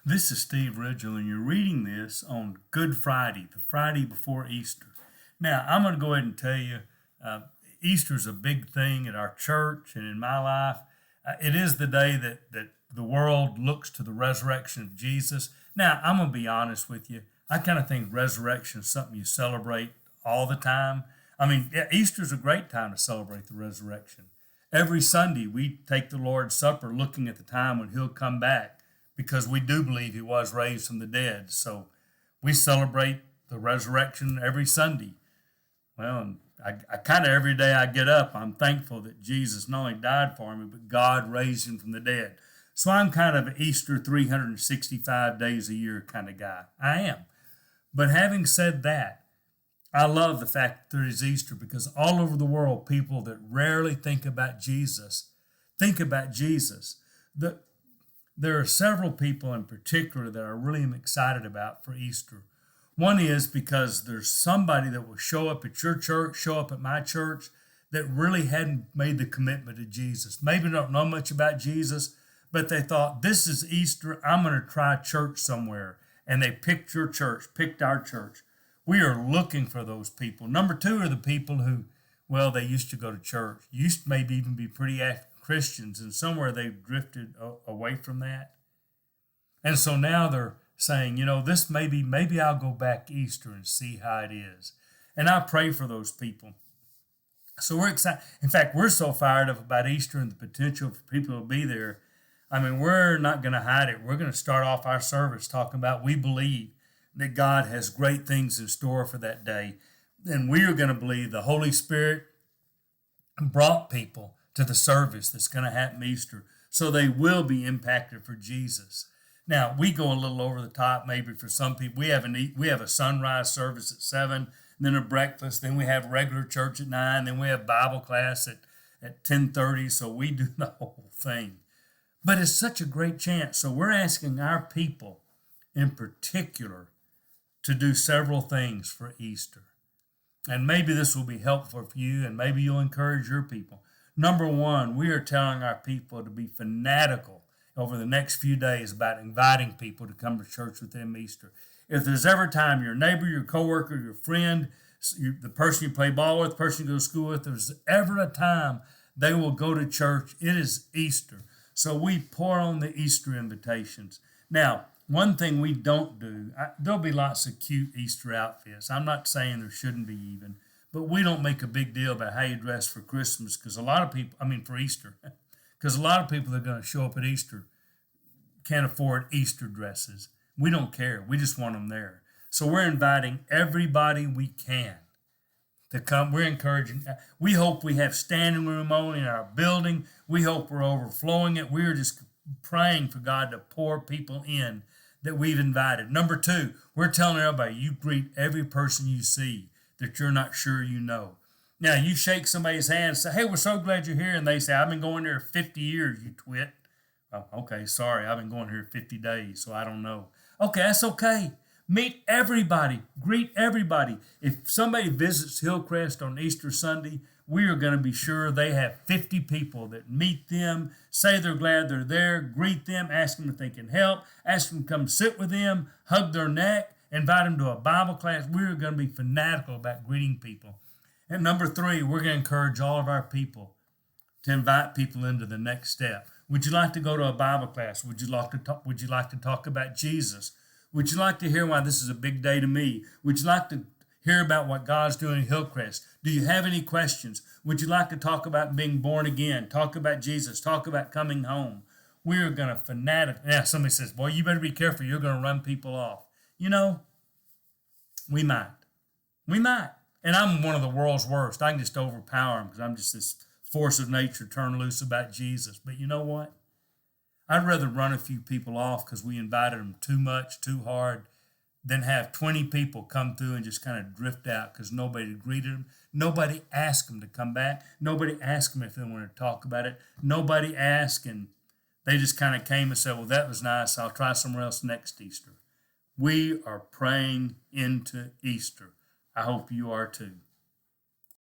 This is Steve Ridgel, and you're reading this on Good Friday, the Friday before Easter. Now, I'm going to go ahead and tell you, Easter is a big thing at our church and in my life. It is the day that the world looks to the resurrection of Jesus. Now, I'm going to be honest with you. I kind of think resurrection is something you celebrate all the time. I mean, yeah, Easter is a great time to celebrate the resurrection. Every Sunday, we take the Lord's Supper looking at the time when He'll come back because we do believe He was raised from the dead. So we celebrate the resurrection every Sunday. Well, and I kind of every day I get up, I'm thankful that Jesus not only died for me, but God raised Him from the dead. So I'm kind of an Easter 365 days a year kind of guy. I am. But having said that, I love the fact that there is Easter because all over the world, people that rarely think about Jesus think about Jesus. There are several people in particular that I really am excited about for Easter. One is because there's somebody that will show up at your church, show up at my church, that really hadn't made the commitment to Jesus. Maybe don't know much about Jesus, but they thought, this is Easter, I'm going to try church somewhere. And they picked your church, picked our church. We are looking for those people. Number two are the people who, well, they used to go to church, used to maybe even be pretty active Christians, and somewhere they've drifted away from that. And so now they're saying, this maybe I'll go back Easter and see how it is. And I pray for those people. So we're excited. In fact, we're so fired up about Easter and the potential for people to be there. I mean, we're not going to hide it. We're going to start off our service talking about we believe that God has great things in store for that day. And we are going to believe the Holy Spirit brought people to the service that's going to happen Easter, so they will be impacted for Jesus. Now, we go a little over the top maybe for some people. We have a sunrise service at 7, then a breakfast, then we have regular church at 9, then we have Bible class at 10:30, so we do the whole thing. But it's such a great chance. So we're asking our people in particular to do several things for Easter. And maybe this will be helpful for you, and maybe you'll encourage your people. Number one, we are telling our people to be fanatical over the next few days about inviting people to come to church with them Easter. If there's ever time, your neighbor, your coworker, your friend, the person you play ball with, the person you go to school with, there's ever a time they will go to church, it is Easter. So we pour on the Easter invitations. Now, one thing we don't do, there'll be lots of cute Easter outfits. I'm not saying there shouldn't be even, but we don't make a big deal about how you dress for Christmas because a lot of people, for Easter, because a lot of people that are going to show up at Easter can't afford Easter dresses. We don't care. We just want them there. So we're inviting everybody we can to come. We're encouraging. We hope we have standing room only in our building. We hope we're overflowing it. We're just praying for God to pour people in that we've invited. Number two, we're telling everybody, you greet every person you see that you're not sure you know. Now, you shake somebody's hand and say, hey, we're so glad you're here. And they say, I've been going here 50 years, you twit. Oh, okay, sorry, I've been going here 50 days, so I don't know. Okay, that's okay. Meet everybody. Greet everybody. If somebody visits Hillcrest on Easter Sunday, we are going to be sure they have 50 people that meet them, say they're glad they're there, greet them, ask them if they can help, ask them to come sit with them, hug their neck, invite them to a Bible class. We're going to be fanatical about greeting people. And number three, we're going to encourage all of our people to invite people into the next step. Would you like to go to a Bible class? Would you like to talk about Jesus? Would you like to hear why this is a big day to me? Would you like to hear about what God's doing in Hillcrest? Do you have any questions? Would you like to talk about being born again? Talk about Jesus. Talk about coming home. We are going to fanatic. Now, somebody says, boy, you better be careful. You're going to run people off. We might. We might. And I'm one of the world's worst. I can just overpower them because I'm just this force of nature turned loose about Jesus. But you know what? I'd rather run a few people off because we invited them too much, too hard, than have 20 people come through and just kind of drift out because nobody greeted them. Nobody asked them to come back. Nobody asked them if they wanted to talk about it. Nobody asked, and they just kind of came and said, well, that was nice. I'll try somewhere else next Easter. We are praying into Easter. I hope you are too.